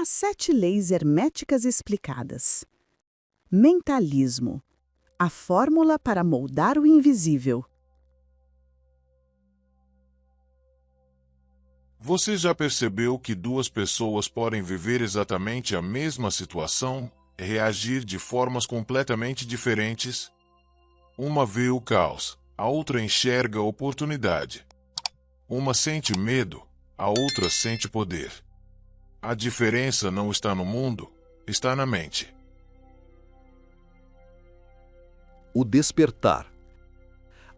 As 7 leis herméticas explicadas. Mentalismo. A fórmula para moldar o invisível. Você já percebeu que duas pessoas podem viver exatamente a mesma situação e reagir de formas completamente diferentes? Uma vê o caos, a outra enxerga a oportunidade. Uma sente medo, a outra sente poder. A diferença não está no mundo, está na mente. O despertar.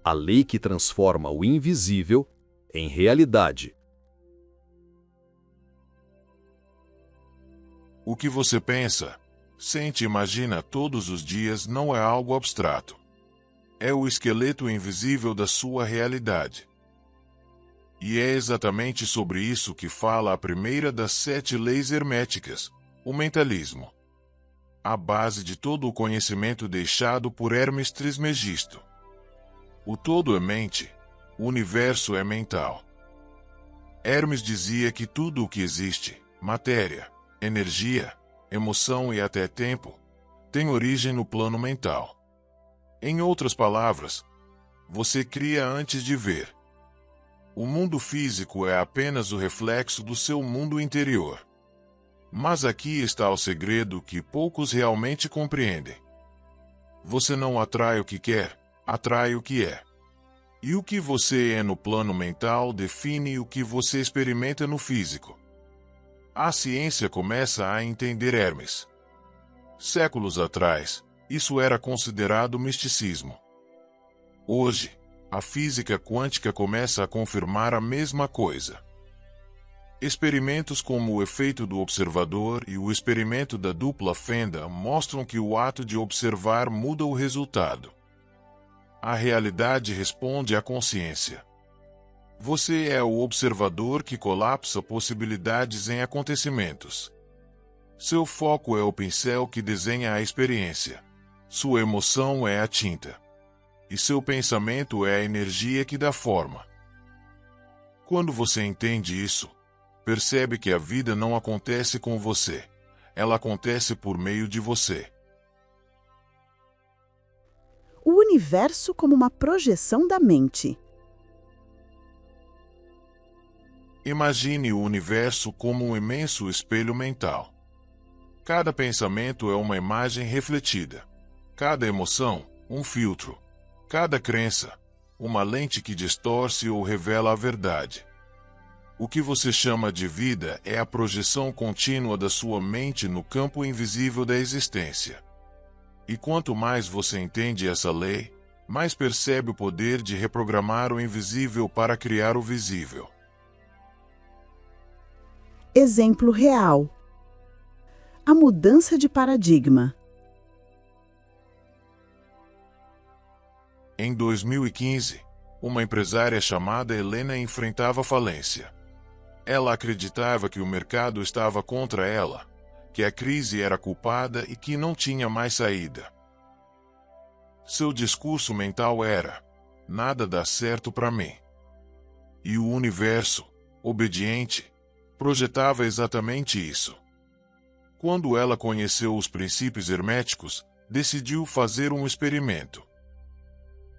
A lei que transforma o invisível em realidade. O que você pensa, sente e imagina todos os dias não é algo abstrato. É o esqueleto invisível da sua realidade. E é exatamente sobre isso que fala a primeira das 7 leis herméticas, o mentalismo. A base de todo o conhecimento deixado por Hermes Trismegisto. O todo é mente, o universo é mental. Hermes dizia que tudo o que existe, matéria, energia, emoção e até tempo, tem origem no plano mental. Em outras palavras, você cria antes de ver. O mundo físico é apenas o reflexo do seu mundo interior. Mas aqui está o segredo que poucos realmente compreendem. Você não atrai o que quer, atrai o que é. E o que você é no plano mental define o que você experimenta no físico. A ciência começa a entender Hermes. Séculos atrás, isso era considerado misticismo. Hoje, a física quântica começa a confirmar a mesma coisa. Experimentos como o efeito do observador e o experimento da dupla fenda mostram que o ato de observar muda o resultado. A realidade responde à consciência. Você é o observador que colapsa possibilidades em acontecimentos. Seu foco é o pincel que desenha a experiência. Sua emoção é a tinta. E seu pensamento é a energia que dá forma. Quando você entende isso, percebe que a vida não acontece com você. Ela acontece por meio de você. O universo como uma projeção da mente. Imagine o universo como um imenso espelho mental. Cada pensamento é uma imagem refletida. Cada emoção, um filtro. Cada crença, uma lente que distorce ou revela a verdade. O que você chama de vida é a projeção contínua da sua mente no campo invisível da existência. E quanto mais você entende essa lei, mais percebe o poder de reprogramar o invisível para criar o visível. Exemplo real. A mudança de paradigma. Em 2015, uma empresária chamada Helena enfrentava falência. Ela acreditava que o mercado estava contra ela, que a crise era culpada e que não tinha mais saída. Seu discurso mental era: nada dá certo para mim. E o universo, obediente, projetava exatamente isso. Quando ela conheceu os princípios herméticos, decidiu fazer um experimento.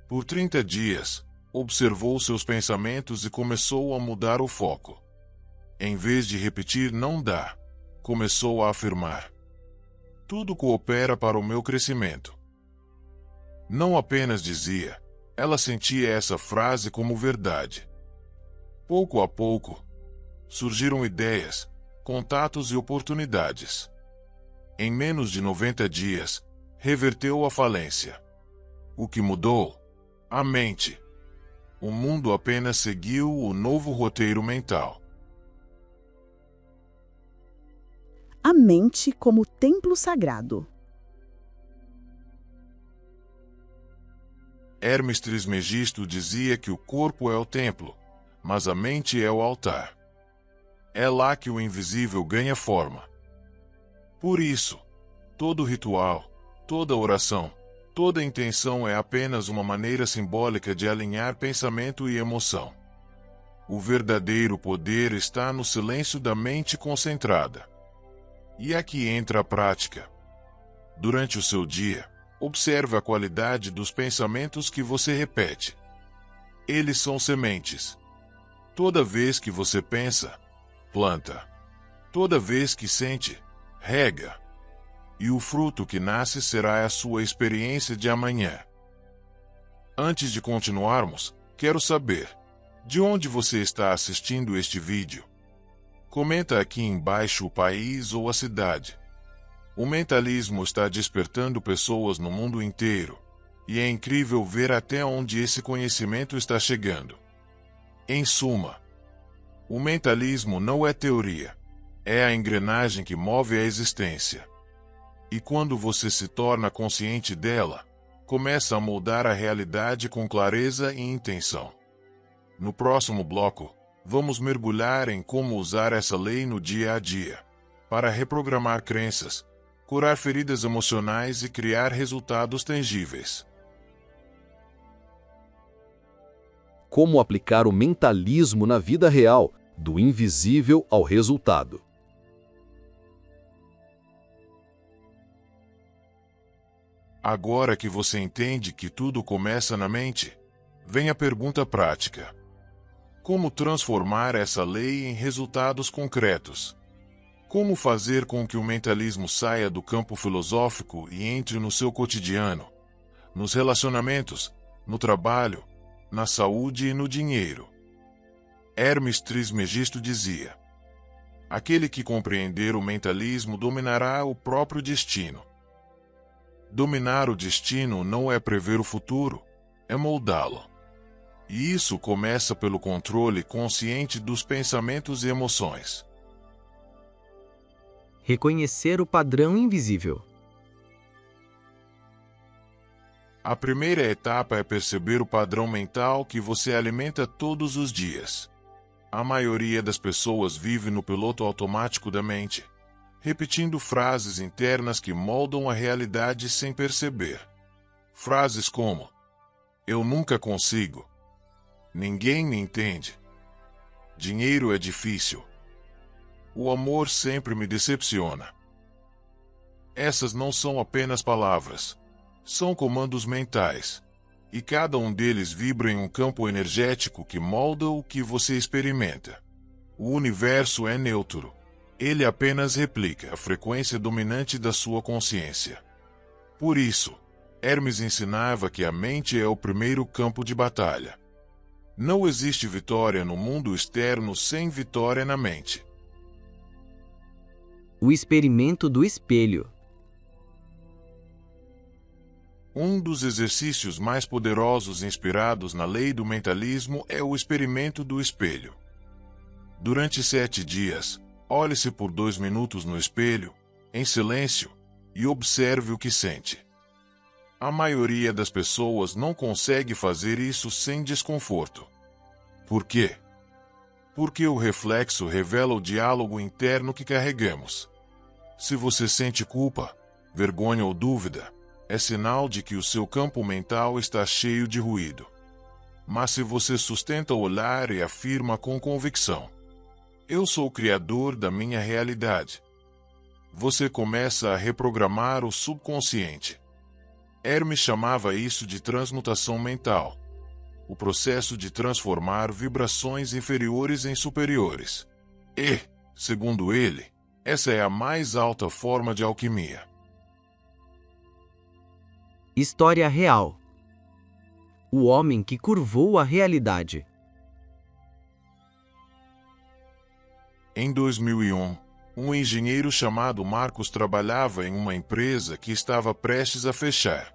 Por 30 dias, observou seus pensamentos e começou a mudar o foco. Em vez de repetir "não dá", começou a afirmar: tudo coopera para o meu crescimento. Não apenas dizia, ela sentia essa frase como verdade. Pouco a pouco, surgiram ideias, contatos e oportunidades. Em menos de 90 dias, reverteu a falência. O que mudou? A mente. O mundo apenas seguiu o novo roteiro mental. A mente como templo sagrado. Hermes Trismegisto dizia que o corpo é o templo, mas a mente é o altar. É lá que o invisível ganha forma. Por isso, todo ritual, toda oração, toda intenção é apenas uma maneira simbólica de alinhar pensamento e emoção. O verdadeiro poder está no silêncio da mente concentrada. E aqui entra a prática. Durante o seu dia, observe a qualidade dos pensamentos que você repete. Eles são sementes. Toda vez que você pensa, planta. Toda vez que sente, rega. E o fruto que nasce será a sua experiência de amanhã. Antes de continuarmos, quero saber, de onde você está assistindo este vídeo? Comenta aqui embaixo o país ou a cidade. O mentalismo está despertando pessoas no mundo inteiro, e é incrível ver até onde esse conhecimento está chegando. Em suma, o mentalismo não é teoria, é a engrenagem que move a existência. E quando você se torna consciente dela, começa a moldar a realidade com clareza e intenção. No próximo bloco, vamos mergulhar em como usar essa lei no dia a dia, para reprogramar crenças, curar feridas emocionais e criar resultados tangíveis. Como aplicar o mentalismo na vida real, do invisível ao resultado. Agora que você entende que tudo começa na mente, vem a pergunta prática. Como transformar essa lei em resultados concretos? Como fazer com que o mentalismo saia do campo filosófico e entre no seu cotidiano, nos relacionamentos, no trabalho, na saúde e no dinheiro? Hermes Trismegisto dizia: aquele que compreender o mentalismo dominará o próprio destino. Dominar o destino não é prever o futuro, é moldá-lo. E isso começa pelo controle consciente dos pensamentos e emoções. Reconhecer o padrão invisível. A primeira etapa é perceber o padrão mental que você alimenta todos os dias. A maioria das pessoas vive no piloto automático da mente, repetindo frases internas que moldam a realidade sem perceber. Frases como: eu nunca consigo. Ninguém me entende. Dinheiro é difícil. O amor sempre me decepciona. Essas não são apenas palavras. São comandos mentais. E cada um deles vibra em um campo energético que molda o que você experimenta. O universo é neutro. Ele apenas replica a frequência dominante da sua consciência. Por isso, Hermes ensinava que a mente é o primeiro campo de batalha. Não existe vitória no mundo externo sem vitória na mente. O experimento do espelho. Um dos exercícios mais poderosos inspirados na lei do mentalismo é o experimento do espelho. Durante 7 dias, olhe-se por 2 minutos no espelho, em silêncio, e observe o que sente. A maioria das pessoas não consegue fazer isso sem desconforto. Por quê? Porque o reflexo revela o diálogo interno que carregamos. Se você sente culpa, vergonha ou dúvida, é sinal de que o seu campo mental está cheio de ruído. Mas se você sustenta o olhar e afirma com convicção: eu sou o criador da minha realidade, você começa a reprogramar o subconsciente. Hermes chamava isso de transmutação mental, o processo de transformar vibrações inferiores em superiores. E, segundo ele, essa é a mais alta forma de alquimia. História real. O homem que curvou a realidade. Em 2001, um engenheiro chamado Marcos trabalhava em uma empresa que estava prestes a fechar.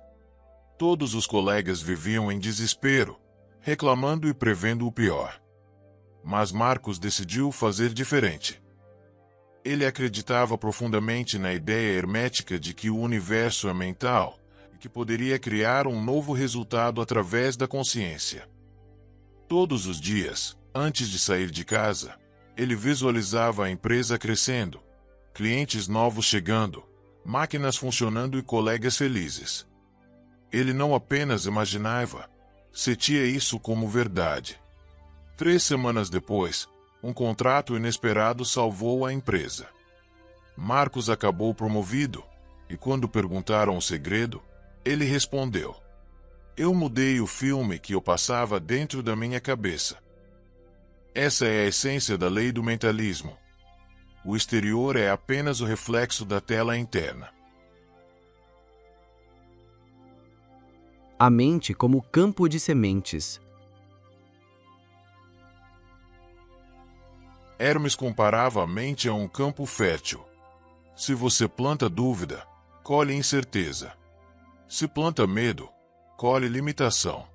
Todos os colegas viviam em desespero, reclamando e prevendo o pior. Mas Marcos decidiu fazer diferente. Ele acreditava profundamente na ideia hermética de que o universo é mental e que poderia criar um novo resultado através da consciência. Todos os dias, antes de sair de casa, ele visualizava a empresa crescendo, clientes novos chegando, máquinas funcionando e colegas felizes. Ele não apenas imaginava, sentia isso como verdade. 3 semanas depois, um contrato inesperado salvou a empresa. Marcos acabou promovido, e quando perguntaram o segredo, ele respondeu: eu mudei o filme que eu passava dentro da minha cabeça. Essa é a essência da lei do mentalismo. O exterior é apenas o reflexo da tela interna. A mente como campo de sementes. Hermes comparava a mente a um campo fértil. Se você planta dúvida, colhe incerteza. Se planta medo, colhe limitação.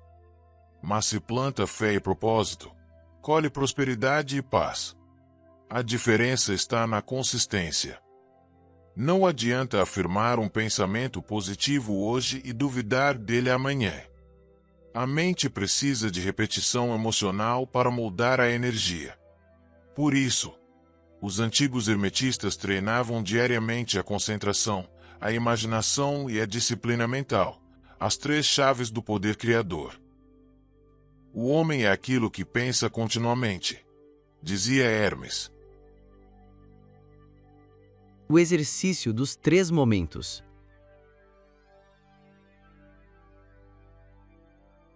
Mas se planta fé e propósito, colhe prosperidade e paz. A diferença está na consistência. Não adianta afirmar um pensamento positivo hoje e duvidar dele amanhã. A mente precisa de repetição emocional para moldar a energia. Por isso, os antigos hermetistas treinavam diariamente a concentração, a imaginação e a disciplina mental, as três chaves do poder criador. O homem é aquilo que pensa continuamente, dizia Hermes. O exercício dos 3 momentos.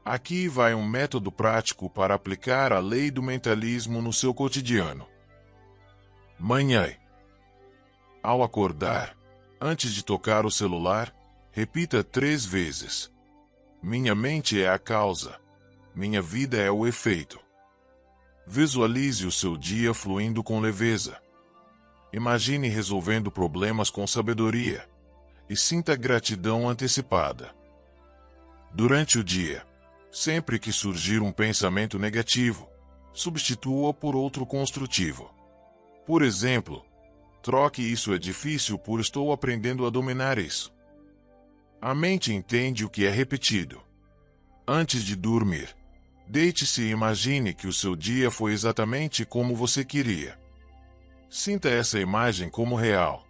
Aqui vai um método prático para aplicar a lei do mentalismo no seu cotidiano. Manhã. Ao acordar, antes de tocar o celular, repita 3 vezes: minha mente é a causa, minha vida é o efeito. Visualize o seu dia fluindo com leveza. Imagine resolvendo problemas com sabedoria e sinta gratidão antecipada. Durante o dia, sempre que surgir um pensamento negativo, substitua-o por outro construtivo. Por exemplo, troque "isso é difícil" por "estou aprendendo a dominar isso". A mente entende o que é repetido. Antes de dormir, deite-se e imagine que o seu dia foi exatamente como você queria. Sinta essa imagem como real.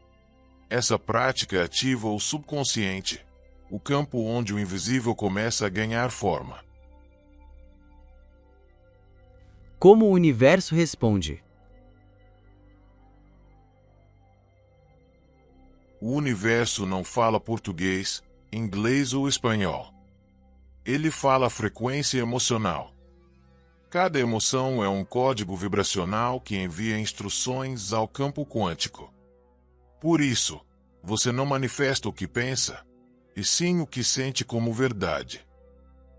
Essa prática ativa o subconsciente, o campo onde o invisível começa a ganhar forma. Como o universo responde. O universo não fala português, inglês ou espanhol. Ele fala frequência emocional. Cada emoção é um código vibracional que envia instruções ao campo quântico. Por isso, você não manifesta o que pensa, e sim o que sente como verdade.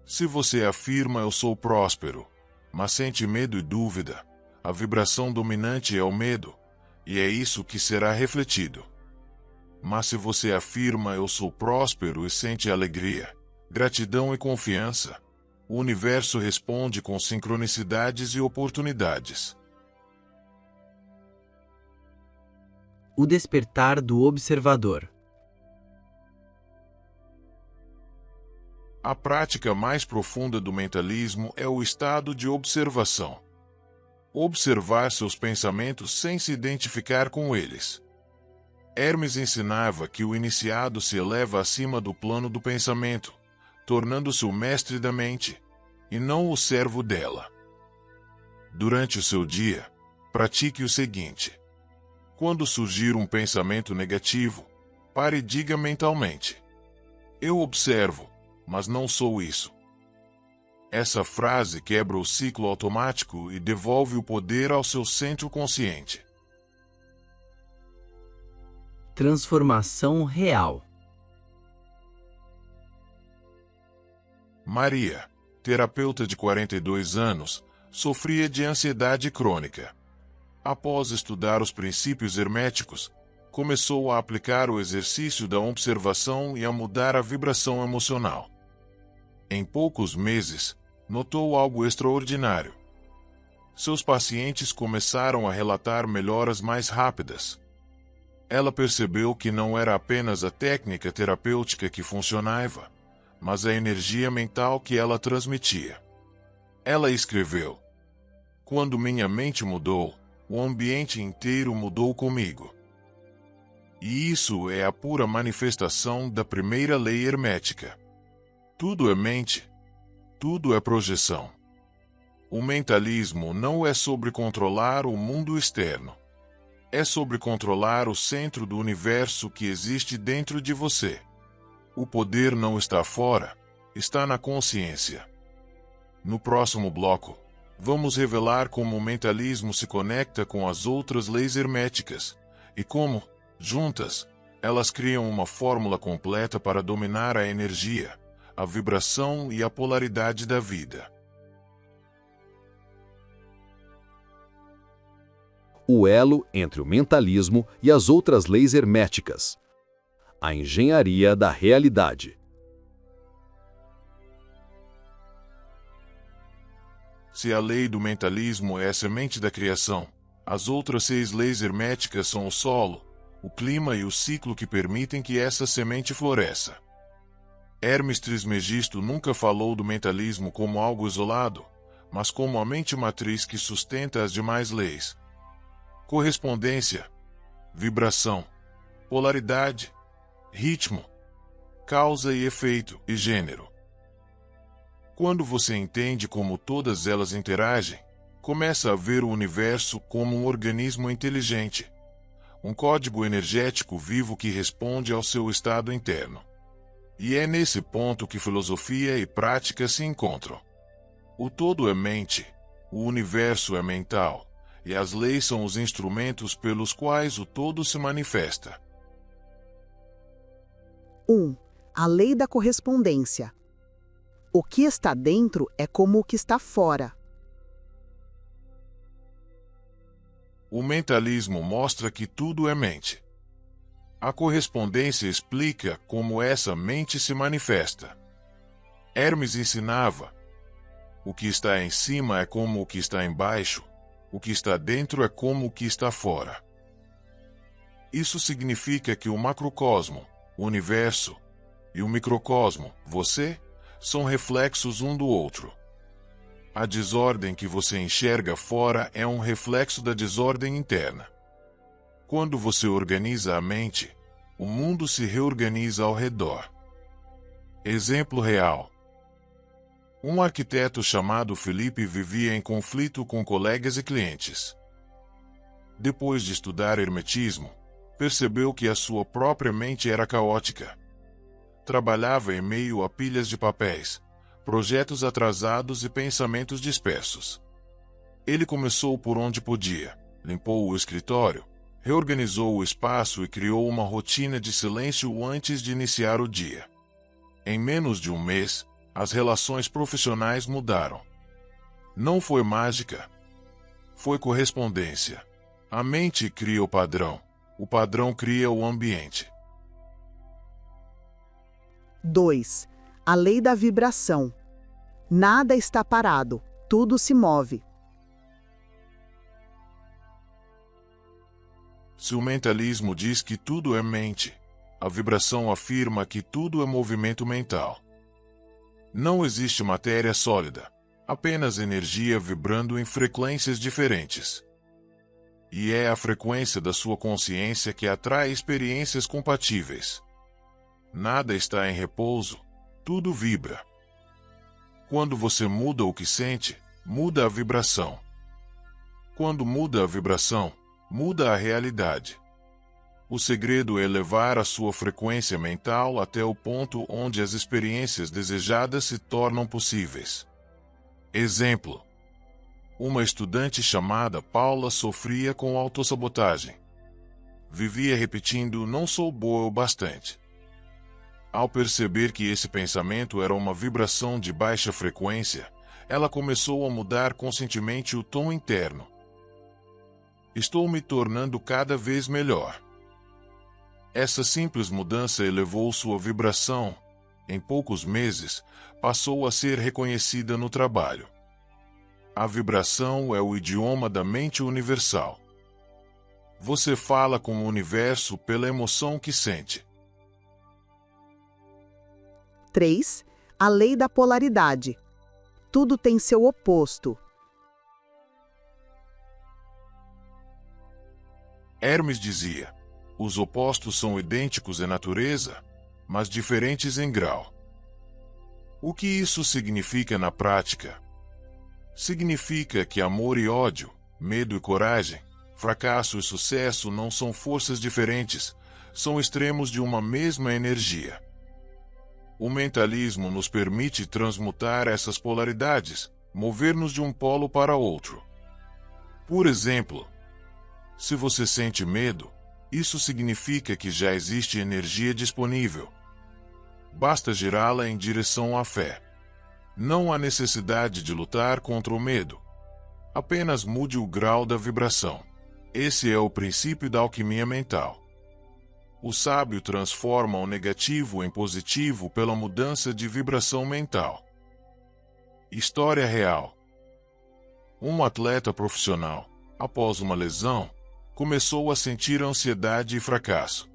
Se você afirma "eu sou próspero", mas sente medo e dúvida, a vibração dominante é o medo, e é isso que será refletido. Mas se você afirma "eu sou próspero" e sente alegria, gratidão e confiança, o universo responde com sincronicidades e oportunidades. O despertar do observador. A prática mais profunda do mentalismo é o estado de observação. Observar seus pensamentos sem se identificar com eles. Hermes ensinava que o iniciado se eleva acima do plano do pensamento, tornando-se o mestre da mente, e não o servo dela. Durante o seu dia, pratique o seguinte: quando surgir um pensamento negativo, pare e diga mentalmente: eu observo, mas não sou isso. Essa frase quebra o ciclo automático e devolve o poder ao seu centro consciente. Transformação real. Maria, terapeuta de 42 anos, sofria de ansiedade crônica. Após estudar os princípios herméticos, começou a aplicar o exercício da observação e a mudar a vibração emocional. Em poucos meses, notou algo extraordinário. Seus pacientes começaram a relatar melhoras mais rápidas. Ela percebeu que não era apenas a técnica terapêutica que funcionava, mas a energia mental que ela transmitia. Ela escreveu: quando minha mente mudou, o ambiente inteiro mudou comigo. E isso é a pura manifestação da primeira lei hermética. Tudo é mente, tudo é projeção. O mentalismo não é sobre controlar o mundo externo. É sobre controlar o centro do universo que existe dentro de você. O poder não está fora, está na consciência. No próximo bloco, vamos revelar como o mentalismo se conecta com as outras leis herméticas e como, juntas, elas criam uma fórmula completa para dominar a energia, a vibração e a polaridade da vida. O elo entre o mentalismo e as outras leis herméticas. A engenharia da realidade. Se a lei do mentalismo é a semente da criação, as outras 6 leis herméticas são o solo, o clima e o ciclo que permitem que essa semente floresça. Hermes Trismegisto nunca falou do mentalismo como algo isolado, mas como a mente matriz que sustenta as demais leis. Correspondência, vibração, polaridade, ritmo, causa e efeito e gênero. Quando você entende como todas elas interagem, começa a ver o universo como um organismo inteligente, um código energético vivo que responde ao seu estado interno. E é nesse ponto que filosofia e prática se encontram. O todo é mente, o universo é mental, e as leis são os instrumentos pelos quais o todo se manifesta. 1. A lei da correspondência. O que está dentro é como o que está fora. O mentalismo mostra que tudo é mente. A correspondência explica como essa mente se manifesta. Hermes ensinava: o que está em cima é como o que está embaixo, o que está dentro é como o que está fora. Isso significa que o macrocosmo, o universo, e o microcosmo, você, são reflexos um do outro. A desordem que você enxerga fora é um reflexo da desordem interna. Quando você organiza a mente, o mundo se reorganiza ao redor. Exemplo real. Um arquiteto chamado Felipe vivia em conflito com colegas e clientes. Depois de estudar hermetismo, percebeu que a sua própria mente era caótica. Trabalhava em meio a pilhas de papéis, projetos atrasados e pensamentos dispersos. Ele começou por onde podia, limpou o escritório, reorganizou o espaço e criou uma rotina de silêncio antes de iniciar o dia. Em menos de um mês, as relações profissionais mudaram. Não foi mágica. Foi correspondência. A mente cria o padrão cria o ambiente. 2. A lei da vibração. Nada está parado, tudo se move. Se o mentalismo diz que tudo é mente, a vibração afirma que tudo é movimento mental. Não existe matéria sólida, apenas energia vibrando em frequências diferentes. E é a frequência da sua consciência que atrai experiências compatíveis. Nada está em repouso, tudo vibra. Quando você muda o que sente, muda a vibração. Quando muda a vibração, muda a realidade. O segredo é elevar a sua frequência mental até o ponto onde as experiências desejadas se tornam possíveis. Exemplo: uma estudante chamada Paula sofria com autossabotagem. Vivia repetindo: não sou boa o bastante. Ao perceber que esse pensamento era uma vibração de baixa frequência, ela começou a mudar conscientemente o tom interno. Estou me tornando cada vez melhor. Essa simples mudança elevou sua vibração. Em poucos meses, passou a ser reconhecida no trabalho. A vibração é o idioma da mente universal. Você fala com o universo pela emoção que sente. 3. A lei da polaridade. Tudo tem seu oposto. Hermes dizia: os opostos são idênticos em natureza, mas diferentes em grau. O que isso significa na prática? Significa que amor e ódio, medo e coragem, Fracasso e sucesso não são forças diferentes, são extremos de uma mesma energia. O mentalismo nos permite transmutar essas polaridades, mover-nos de um polo para outro. Por exemplo, se você sente medo, isso significa que já existe energia disponível. Basta girá-la em direção à fé. Não há necessidade de lutar contra o medo. Apenas mude o grau da vibração. Esse é o princípio da alquimia mental. O sábio transforma o negativo em positivo pela mudança de vibração mental. História real. Um atleta profissional, após uma lesão, começou a sentir ansiedade e fracasso.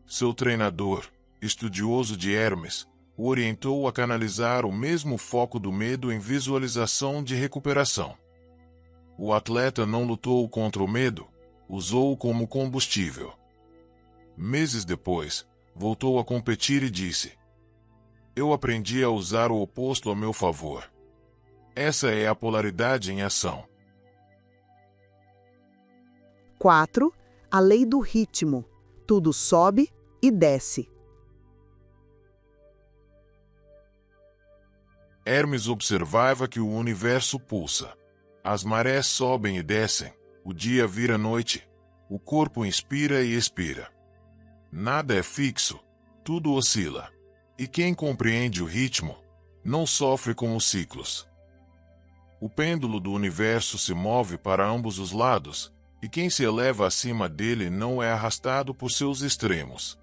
Seu treinador, estudioso de Hermes, o orientou a canalizar o mesmo foco do medo em visualização de recuperação. O atleta não lutou contra o medo, usou-o como combustível. Meses depois, voltou a competir e disse: "Eu aprendi a usar o oposto a meu favor." Essa é a polaridade em ação. 4. A lei do ritmo. Tudo sobe e desce. Hermes observava que o universo pulsa. As marés sobem e descem, o dia vira noite, o corpo inspira e expira. Nada é fixo, tudo oscila. E quem compreende o ritmo, não sofre com os ciclos. O pêndulo do universo se move para ambos os lados, e quem se eleva acima dele não é arrastado por seus extremos.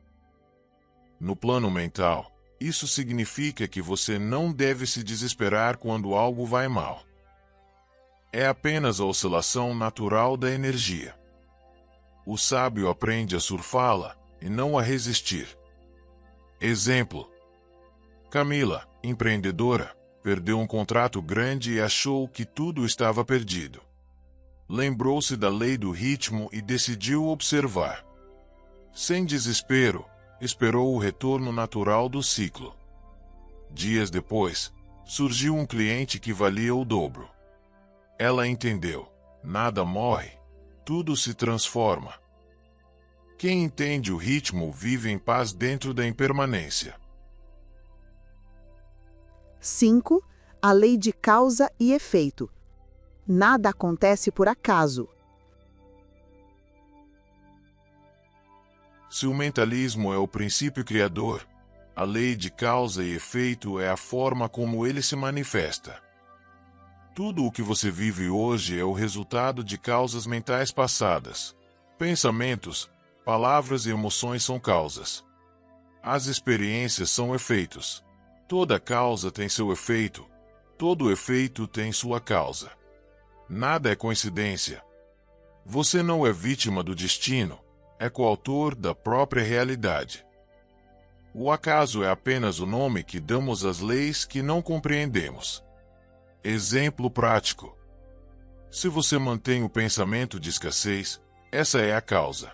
No plano mental, isso significa que você não deve se desesperar quando algo vai mal. É apenas a oscilação natural da energia. O sábio aprende a surfá-la e não a resistir. Exemplo: Camila, empreendedora, perdeu um contrato grande e achou que tudo estava perdido. Lembrou-se da lei do ritmo e decidiu observar. Sem desespero, esperou o retorno natural do ciclo. Dias depois, surgiu um cliente que valia o dobro. Ela entendeu: nada morre, tudo se transforma. Quem entende o ritmo vive em paz dentro da impermanência. 5. A lei de causa e efeito. Nada acontece por acaso. Se o mentalismo é o princípio criador, a lei de causa e efeito é a forma como ele se manifesta. Tudo o que você vive hoje é o resultado de causas mentais passadas. Pensamentos, palavras e emoções são causas. As experiências são efeitos. Toda causa tem seu efeito. Todo efeito tem sua causa. Nada é coincidência. Você não é vítima do destino, é coautor da própria realidade. O acaso é apenas o nome que damos às leis que não compreendemos. Exemplo prático. Se você mantém o pensamento de escassez, essa é a causa.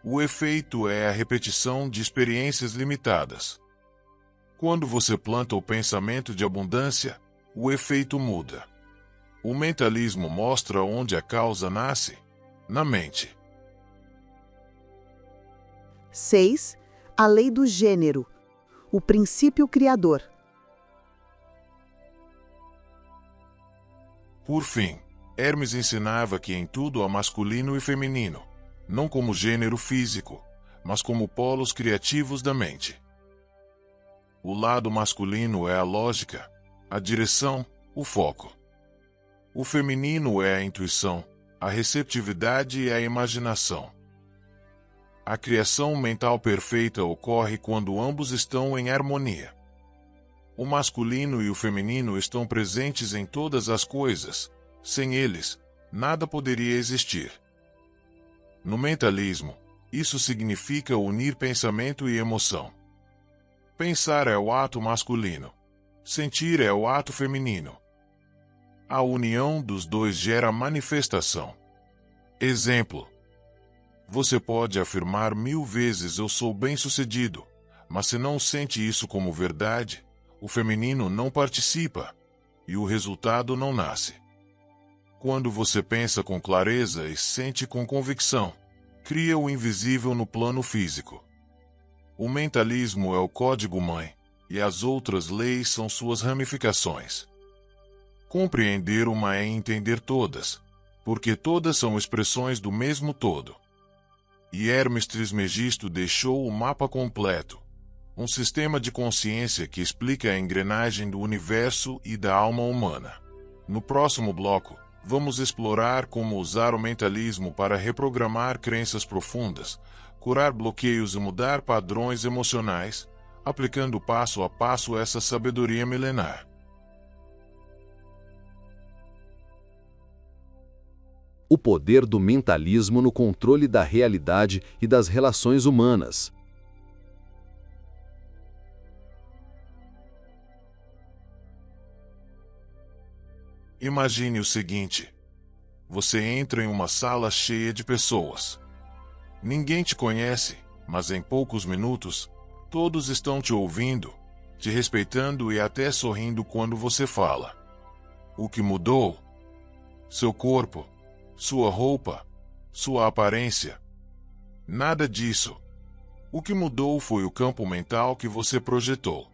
O efeito é a repetição de experiências limitadas. Quando você planta o pensamento de abundância, o efeito muda. O mentalismo mostra onde a causa nasce, na mente. 6. A lei do gênero. O princípio criador. Por fim, Hermes ensinava que em tudo há masculino e feminino, não como gênero físico, mas como polos criativos da mente. O lado masculino é a lógica, a direção, o foco. O feminino é a intuição, a receptividade e a imaginação. A criação mental perfeita ocorre quando ambos estão em harmonia. O masculino e o feminino estão presentes em todas as coisas. Sem eles, nada poderia existir. No mentalismo, isso significa unir pensamento e emoção. Pensar é o ato masculino. Sentir é o ato feminino. A união dos dois gera manifestação. Exemplo: você pode afirmar 1000 vezes "eu sou bem-sucedido", mas se não sente isso como verdade, o feminino não participa, e o resultado não nasce. Quando você pensa com clareza e sente com convicção, cria o invisível no plano físico. O mentalismo é o código-mãe, e as outras leis são suas ramificações. Compreender uma é entender todas, porque todas são expressões do mesmo todo. E Hermes Trismegisto deixou o mapa completo, um sistema de consciência que explica a engrenagem do universo e da alma humana. No próximo bloco, vamos explorar como usar o mentalismo para reprogramar crenças profundas, curar bloqueios e mudar padrões emocionais, aplicando passo a passo essa sabedoria milenar. O poder do mentalismo no controle da realidade e das relações humanas. Imagine o seguinte: você entra em uma sala cheia de pessoas. Ninguém te conhece, mas em poucos minutos, todos estão te ouvindo, te respeitando e até sorrindo quando você fala. O que mudou? Seu corpo, sua roupa, sua aparência. Nada disso. O que mudou foi o campo mental que você projetou.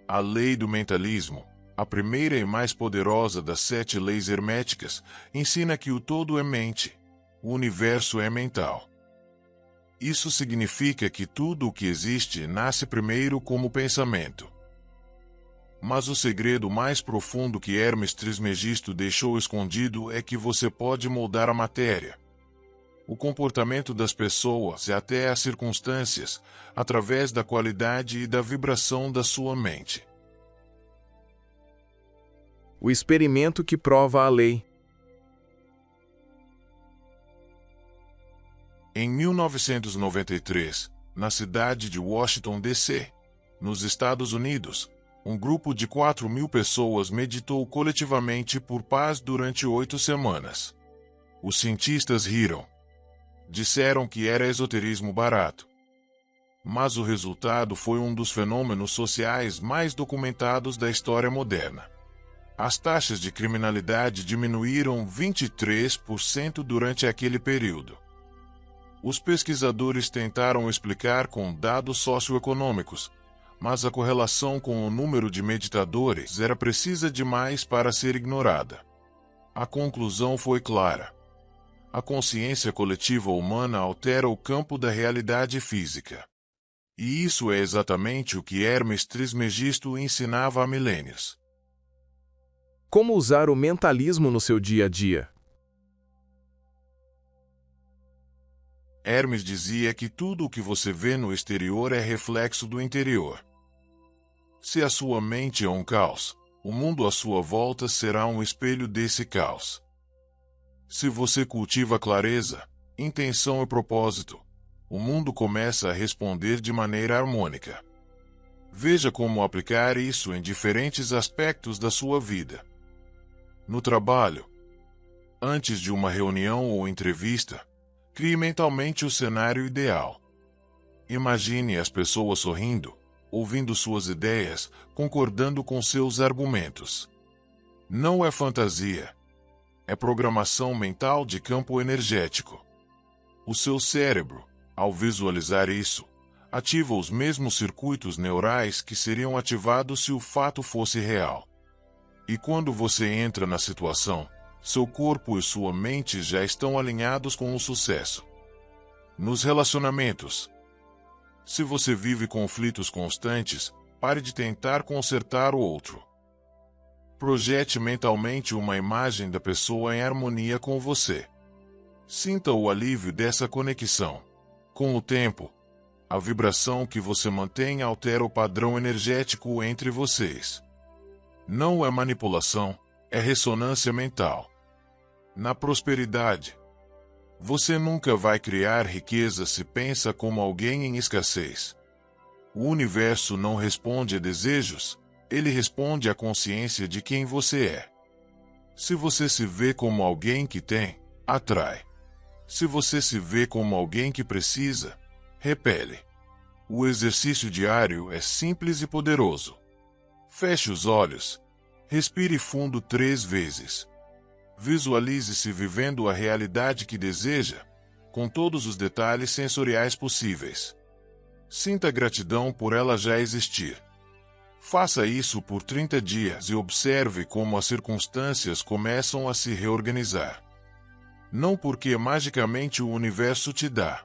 A lei do mentalismo, a primeira e mais poderosa das 7 leis herméticas, ensina que o todo é mente, o universo é mental. Isso significa que tudo o que existe nasce primeiro como pensamento. Mas o segredo mais profundo que Hermes Trismegisto deixou escondido é que você pode moldar a matéria, o comportamento das pessoas e até as circunstâncias, através da qualidade e da vibração da sua mente. O experimento que prova a lei. Em 1993, na cidade de Washington, D.C., nos Estados Unidos, um grupo de 4.000 pessoas meditou coletivamente por paz durante 8 semanas. Os cientistas riram. Disseram que era esoterismo barato. Mas o resultado foi um dos fenômenos sociais mais documentados da história moderna. As taxas de criminalidade diminuíram 23% durante aquele período. Os pesquisadores tentaram explicar com dados socioeconômicos, mas a correlação com o número de meditadores era precisa demais para ser ignorada. A conclusão foi clara. A consciência coletiva humana altera o campo da realidade física. E isso é exatamente o que Hermes Trismegisto ensinava há milênios. Como usar o mentalismo no seu dia a dia? Hermes dizia que tudo o que você vê no exterior é reflexo do interior. Se a sua mente é um caos, o mundo à sua volta será um espelho desse caos. Se você cultiva clareza, intenção e propósito, o mundo começa a responder de maneira harmônica. Veja como aplicar isso em diferentes aspectos da sua vida. No trabalho, antes de uma reunião ou entrevista, crie mentalmente o cenário ideal. Imagine as pessoas sorrindo, ouvindo suas ideias, concordando com seus argumentos. Não é fantasia. É programação mental de campo energético. O seu cérebro, ao visualizar isso, ativa os mesmos circuitos neurais que seriam ativados se o fato fosse real. E quando você entra na situação, seu corpo e sua mente já estão alinhados com o sucesso. Nos relacionamentos, se você vive conflitos constantes, pare de tentar consertar o outro. Projete mentalmente uma imagem da pessoa em harmonia com você. Sinta o alívio dessa conexão. Com o tempo, a vibração que você mantém altera o padrão energético entre vocês. Não é manipulação, é ressonância mental. Na prosperidade, você nunca vai criar riqueza se pensa como alguém em escassez. O universo não responde a desejos, ele responde à consciência de quem você é. Se você se vê como alguém que tem, atrai. Se você se vê como alguém que precisa, repele. O exercício diário é simples e poderoso. Feche os olhos. Respire fundo 3 vezes. Visualize-se vivendo a realidade que deseja, com todos os detalhes sensoriais possíveis. Sinta gratidão por ela já existir. Faça isso por 30 dias e observe como as circunstâncias começam a se reorganizar. Não porque magicamente o universo te dá,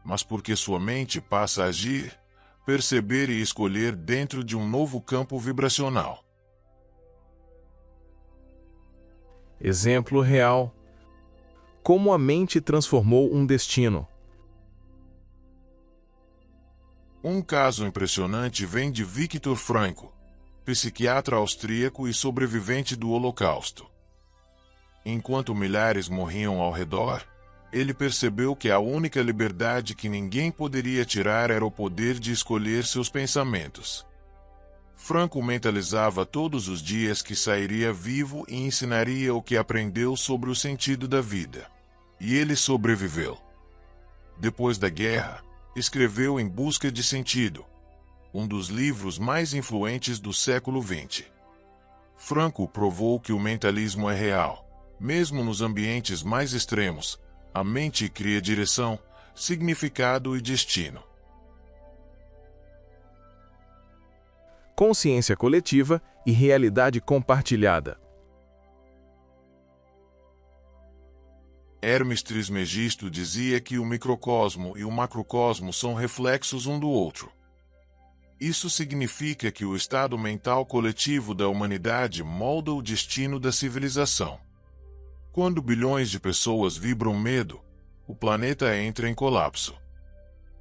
mas porque sua mente passa a agir, perceber e escolher dentro de um novo campo vibracional. Exemplo real. Como a mente transformou um destino. Um caso impressionante vem de Viktor Frankl, psiquiatra austríaco e sobrevivente do Holocausto. Enquanto milhares morriam ao redor, ele percebeu que a única liberdade que ninguém poderia tirar era o poder de escolher seus pensamentos. Frankl mentalizava todos os dias que sairia vivo e ensinaria o que aprendeu sobre o sentido da vida. E ele sobreviveu. Depois da guerra, escreveu Em Busca de Sentido, um dos livros mais influentes do século XX. Frankl provou que o mentalismo é real. Mesmo nos ambientes mais extremos, a mente cria direção, significado e destino. Consciência coletiva e realidade compartilhada. Hermes Trismegisto dizia que o microcosmo e o macrocosmo são reflexos um do outro. Isso significa que o estado mental coletivo da humanidade molda o destino da civilização. Quando bilhões de pessoas vibram medo, o planeta entra em colapso.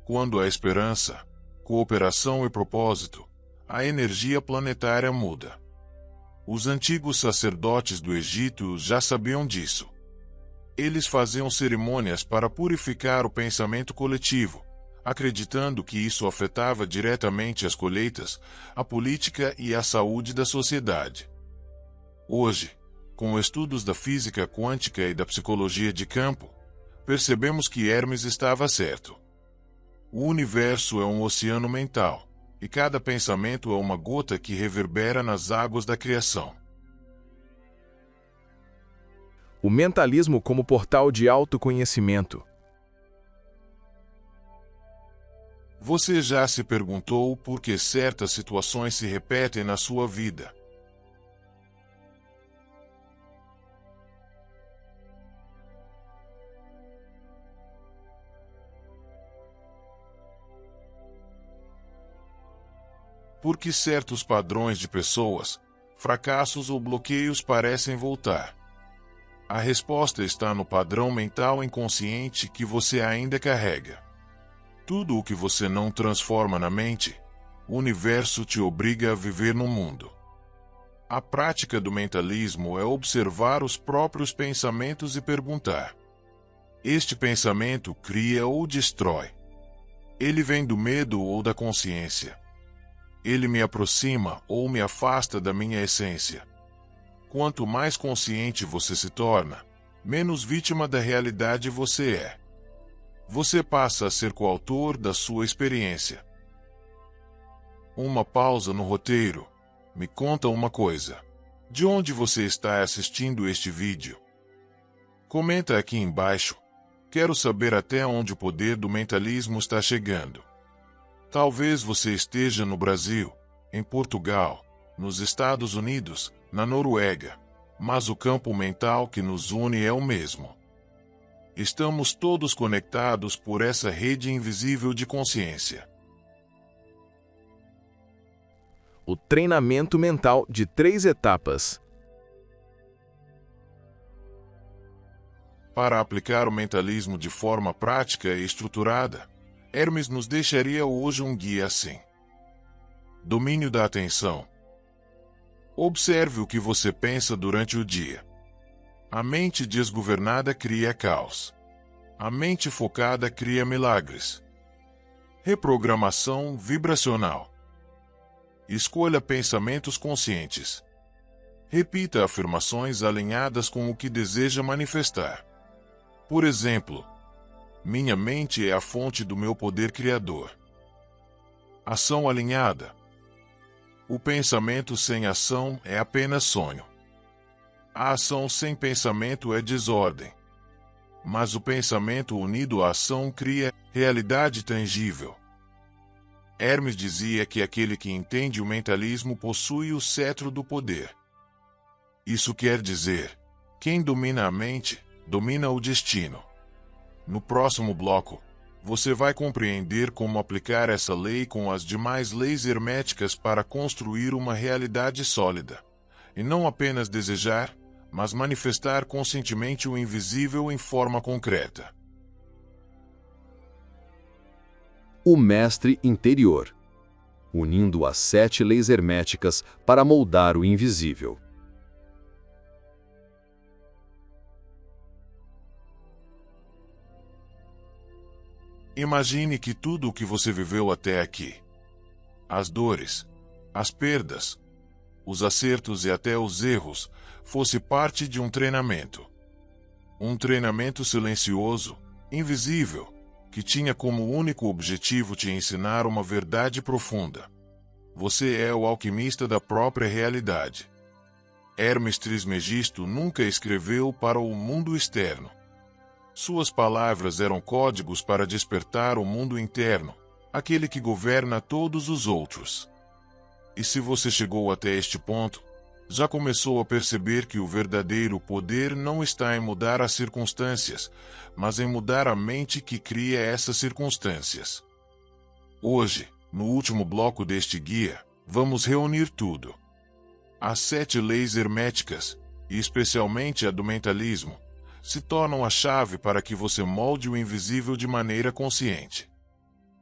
Quando há esperança, cooperação e propósito, a energia planetária muda. Os antigos sacerdotes do Egito já sabiam disso. Eles faziam cerimônias para purificar o pensamento coletivo, acreditando que isso afetava diretamente as colheitas, a política e a saúde da sociedade. Hoje, com estudos da física quântica e da psicologia de campo, percebemos que Hermes estava certo. O universo é um oceano mental, e cada pensamento é uma gota que reverbera nas águas da criação. O mentalismo como portal de autoconhecimento. Você já se perguntou por que certas situações se repetem na sua vida? Por que certos padrões de pessoas, fracassos ou bloqueios parecem voltar? A resposta está no padrão mental inconsciente que você ainda carrega. Tudo o que você não transforma na mente, o universo te obriga a viver no mundo. A prática do mentalismo é observar os próprios pensamentos e perguntar: este pensamento cria ou destrói? Ele vem do medo ou da consciência? Ele me aproxima ou me afasta da minha essência? Quanto mais consciente você se torna, menos vítima da realidade você é. Você passa a ser coautor da sua experiência. Uma pausa no roteiro. Me conta uma coisa. De onde você está assistindo este vídeo? Comenta aqui embaixo. Quero saber até onde o poder do mentalismo está chegando. Talvez você esteja no Brasil, em Portugal, nos Estados Unidos, na Noruega, mas o campo mental que nos une é o mesmo. Estamos todos conectados por essa rede invisível de consciência. O treinamento mental de 3 etapas. Para aplicar o mentalismo de forma prática e estruturada, Hermes nos deixaria hoje um guia assim. Domínio da atenção. Observe o que você pensa durante o dia. A mente desgovernada cria caos. A mente focada cria milagres. Reprogramação vibracional. Escolha pensamentos conscientes. Repita afirmações alinhadas com o que deseja manifestar. Por exemplo, minha mente é a fonte do meu poder criador. Ação alinhada. O pensamento sem ação é apenas sonho. A ação sem pensamento é desordem. Mas o pensamento unido à ação cria realidade tangível. Hermes dizia que aquele que entende o mentalismo possui o cetro do poder. Isso quer dizer, quem domina a mente, domina o destino. No próximo bloco, você vai compreender como aplicar essa lei com as demais leis herméticas para construir uma realidade sólida. E não apenas desejar, mas manifestar conscientemente o invisível em forma concreta. O mestre interior, unindo as 7 leis herméticas para moldar o invisível. Imagine que tudo o que você viveu até aqui, as dores, as perdas, os acertos e até os erros, fosse parte de um treinamento. Um treinamento silencioso, invisível, que tinha como único objetivo te ensinar uma verdade profunda. Você é o alquimista da própria realidade. Hermes Trismegisto nunca escreveu para o mundo externo. Suas palavras eram códigos para despertar o mundo interno, aquele que governa todos os outros. E se você chegou até este ponto, já começou a perceber que o verdadeiro poder não está em mudar as circunstâncias, mas em mudar a mente que cria essas circunstâncias. Hoje, no último bloco deste guia, vamos reunir tudo. As 7 leis herméticas, e especialmente a do mentalismo, se tornam a chave para que você molde o invisível de maneira consciente.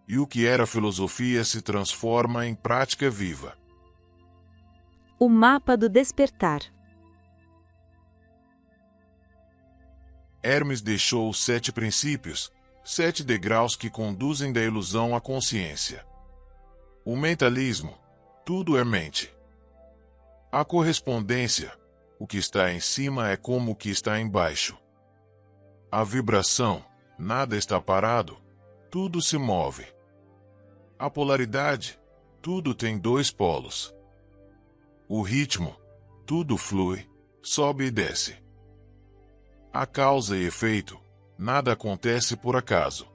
E o que era filosofia se transforma em prática viva. O mapa do despertar. Hermes deixou 7 princípios, 7 degraus que conduzem da ilusão à consciência. O mentalismo, tudo é mente. A correspondência, o que está em cima é como o que está embaixo. A vibração, nada está parado, tudo se move. A polaridade, tudo tem 2 polos. O ritmo, tudo flui, sobe e desce. A causa e efeito, nada acontece por acaso.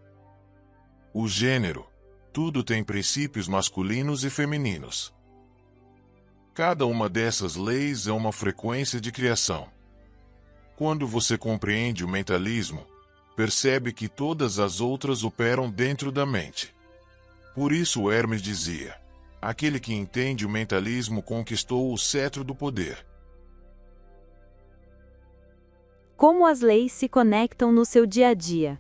O gênero, tudo tem princípios masculinos e femininos. Cada uma dessas leis é uma frequência de criação. Quando você compreende o mentalismo, percebe que todas as outras operam dentro da mente. Por isso Hermes dizia: aquele que entende o mentalismo conquistou o cetro do poder. Como as leis se conectam no seu dia a dia?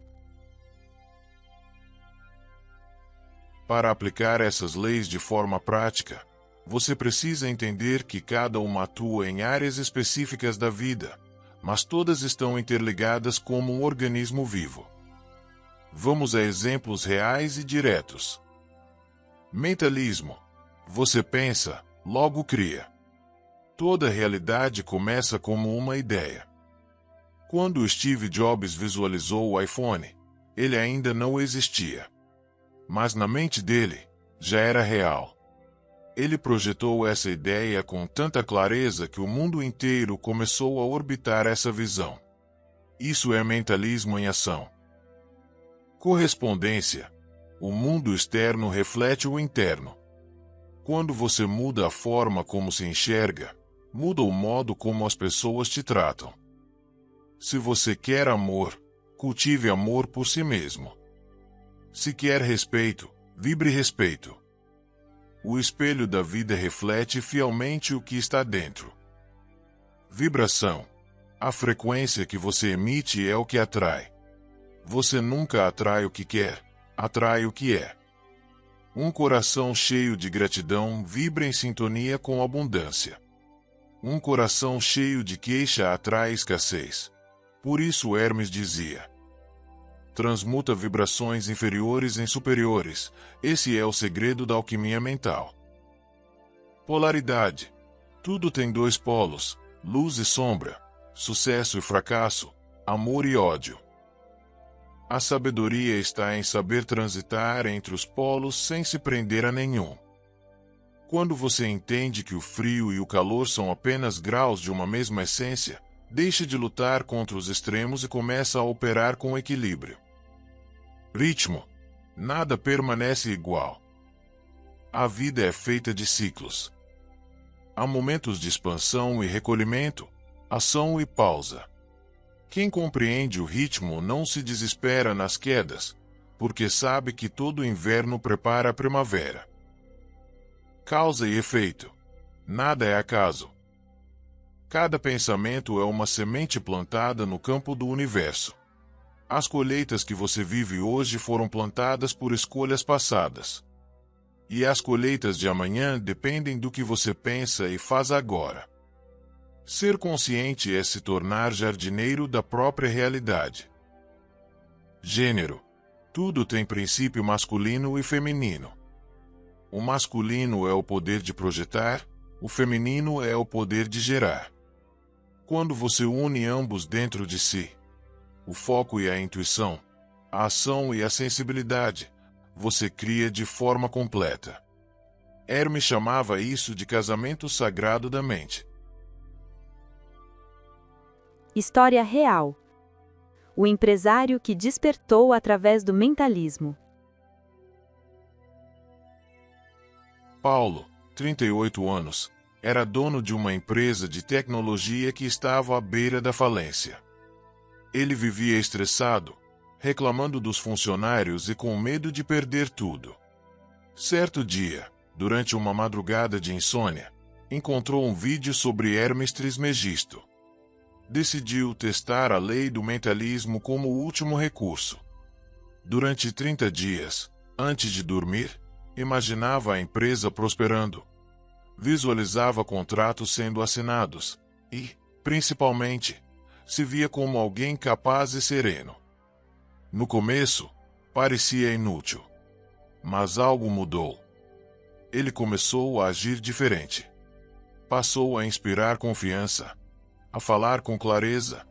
Para aplicar essas leis de forma prática, você precisa entender que cada uma atua em áreas específicas da vida, mas todas estão interligadas como um organismo vivo. Vamos a exemplos reais e diretos. Mentalismo. Você pensa, logo cria. Toda realidade começa como uma ideia. Quando Steve Jobs visualizou o iPhone, ele ainda não existia. Mas na mente dele, já era real. Ele projetou essa ideia com tanta clareza que o mundo inteiro começou a orbitar essa visão. Isso é mentalismo em ação. Correspondência. O mundo externo reflete o interno. Quando você muda a forma como se enxerga, muda o modo como as pessoas te tratam. Se você quer amor, cultive amor por si mesmo. Se quer respeito, vibre respeito. O espelho da vida reflete fielmente o que está dentro. Vibração. A frequência que você emite é o que atrai. Você nunca atrai o que quer, atrai o que é. Um coração cheio de gratidão vibra em sintonia com abundância. Um coração cheio de queixa atrai escassez. Por isso Hermes dizia: transmuta vibrações inferiores em superiores. Esse é o segredo da alquimia mental. Polaridade. Tudo tem 2 polos, luz e sombra, sucesso e fracasso, amor e ódio. A sabedoria está em saber transitar entre os polos sem se prender a nenhum. Quando você entende que o frio e o calor são apenas graus de uma mesma essência, Deixe de lutar contra os extremos e comece a operar com equilíbrio. Ritmo. Nada permanece igual. A vida é feita de ciclos. Há momentos de expansão e recolhimento, ação e pausa. Quem compreende o ritmo não se desespera nas quedas, porque sabe que todo inverno prepara a primavera. Causa e efeito. Nada é acaso. Cada pensamento é uma semente plantada no campo do universo. As colheitas que você vive hoje foram plantadas por escolhas passadas. E as colheitas de amanhã dependem do que você pensa e faz agora. Ser consciente é se tornar jardineiro da própria realidade. Gênero. Tudo tem princípio masculino e feminino. O masculino é o poder de projetar, o feminino é o poder de gerar. Quando você une ambos dentro de si, o foco e a intuição, a ação e a sensibilidade, você cria de forma completa. Hermes chamava isso de casamento sagrado da mente. História real. O empresário que despertou através do mentalismo. Paulo, 38 anos, era dono de uma empresa de tecnologia que estava à beira da falência. Ele vivia estressado, reclamando dos funcionários e com medo de perder tudo. Certo dia, durante uma madrugada de insônia, encontrou um vídeo sobre Hermes Trismegisto. Decidiu testar a lei do mentalismo como último recurso. Durante 30 dias, antes de dormir, imaginava a empresa prosperando. Visualizava contratos sendo assinados e, principalmente, se via como alguém capaz e sereno. No começo, parecia inútil. Mas algo mudou. Ele começou a agir diferente. Passou a inspirar confiança, a falar com clareza,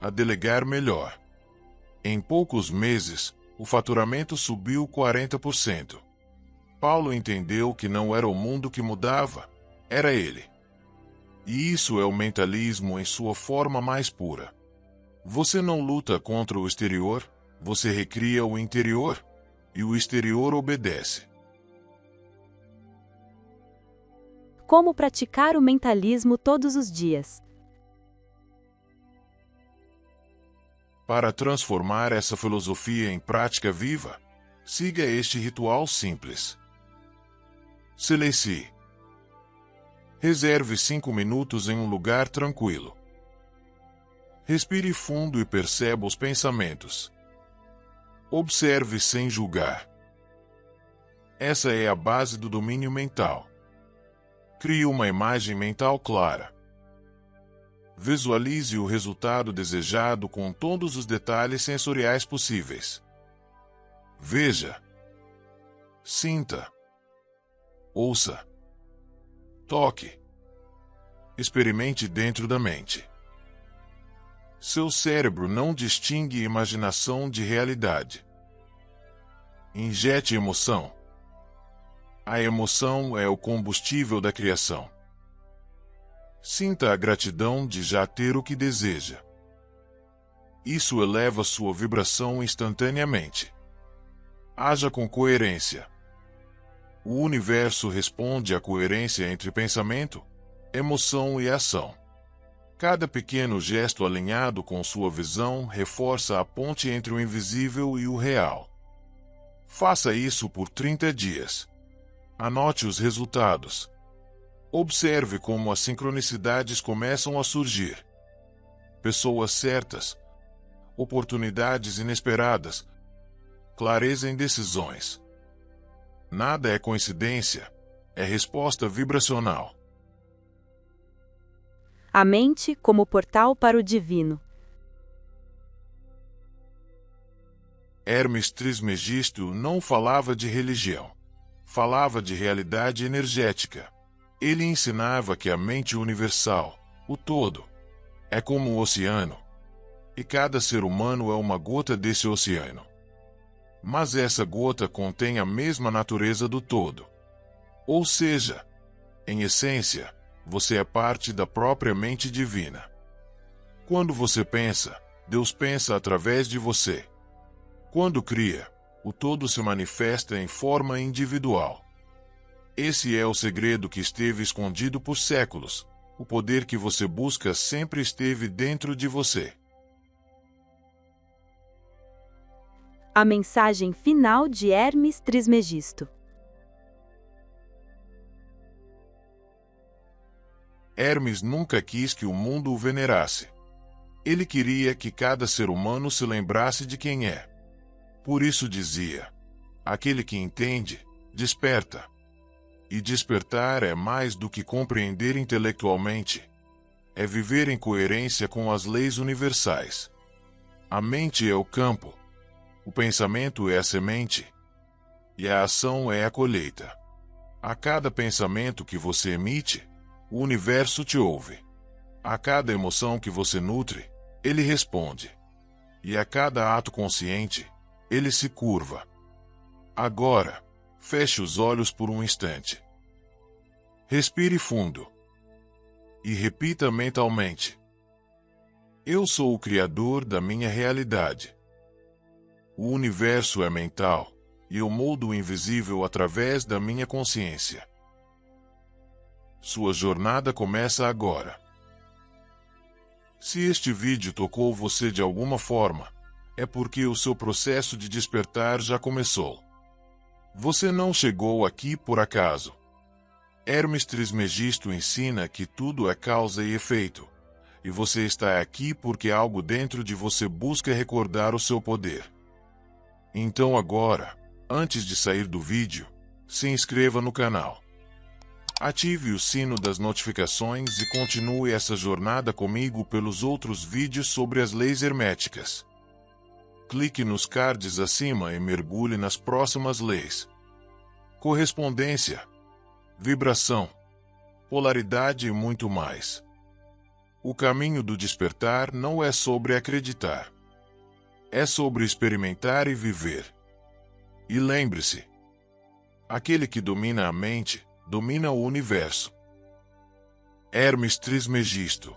a delegar melhor. Em poucos meses, o faturamento subiu 40%. Paulo entendeu que não era o mundo que mudava, era ele. E isso é o mentalismo em sua forma mais pura. Você não luta contra o exterior, você recria o interior, e o exterior obedece. Como praticar o mentalismo todos os dias? Para transformar essa filosofia em prática viva, siga este ritual simples. Silencie. Reserve 5 minutos em um lugar tranquilo. Respire fundo e perceba os pensamentos. Observe sem julgar. Essa é a base do domínio mental. Crie uma imagem mental clara. Visualize o resultado desejado com todos os detalhes sensoriais possíveis. Veja. Sinta. Ouça. Toque. Experimente dentro da mente. Seu cérebro não distingue imaginação de realidade. Injete emoção. A emoção é o combustível da criação. Sinta a gratidão de já ter o que deseja. Isso eleva sua vibração instantaneamente. Haja com coerência. O universo responde à coerência entre pensamento, emoção e ação. Cada pequeno gesto alinhado com sua visão reforça a ponte entre o invisível e o real. Faça isso por 30 dias. Anote os resultados. Observe como as sincronicidades começam a surgir. Pessoas certas, oportunidades inesperadas, clareza em decisões. Nada é coincidência, é resposta vibracional. A mente como portal para o divino. Hermes Trismegisto não falava de religião. Falava de realidade energética. Ele ensinava que a mente universal, o todo, é como um oceano, e cada ser humano é uma gota desse oceano. Mas essa gota contém a mesma natureza do todo. Ou seja, em essência, você é parte da própria mente divina. Quando você pensa, Deus pensa através de você. Quando cria, o todo se manifesta em forma individual. Esse é o segredo que esteve escondido por séculos. O poder que você busca sempre esteve dentro de você. A mensagem final de Hermes Trismegisto. Hermes nunca quis que o mundo o venerasse. Ele queria que cada ser humano se lembrasse de quem é. Por isso dizia: aquele que entende, desperta. E despertar é mais do que compreender intelectualmente. É viver em coerência com as leis universais. A mente é o campo. O pensamento é a semente. E a ação é a colheita. A cada pensamento que você emite, o universo te ouve. A cada emoção que você nutre, ele responde. E a cada ato consciente, ele se curva. Agora, feche os olhos por um instante. Respire fundo. E repita mentalmente: eu sou o criador da minha realidade. O universo é mental, e eu moldo o invisível através da minha consciência. Sua jornada começa agora. Se este vídeo tocou você de alguma forma, é porque o seu processo de despertar já começou. Você não chegou aqui por acaso. Hermes Trismegisto ensina que tudo é causa e efeito, e você está aqui porque algo dentro de você busca recordar o seu poder. Então agora, antes de sair do vídeo, se inscreva no canal. Ative o sino das notificações e continue essa jornada comigo pelos outros vídeos sobre as leis herméticas. Clique nos cards acima e mergulhe nas próximas leis. Correspondência, vibração, polaridade e muito mais. O caminho do despertar não é sobre acreditar. É sobre experimentar e viver. E lembre-se: aquele que domina a mente, domina o universo. Hermes Trismegisto.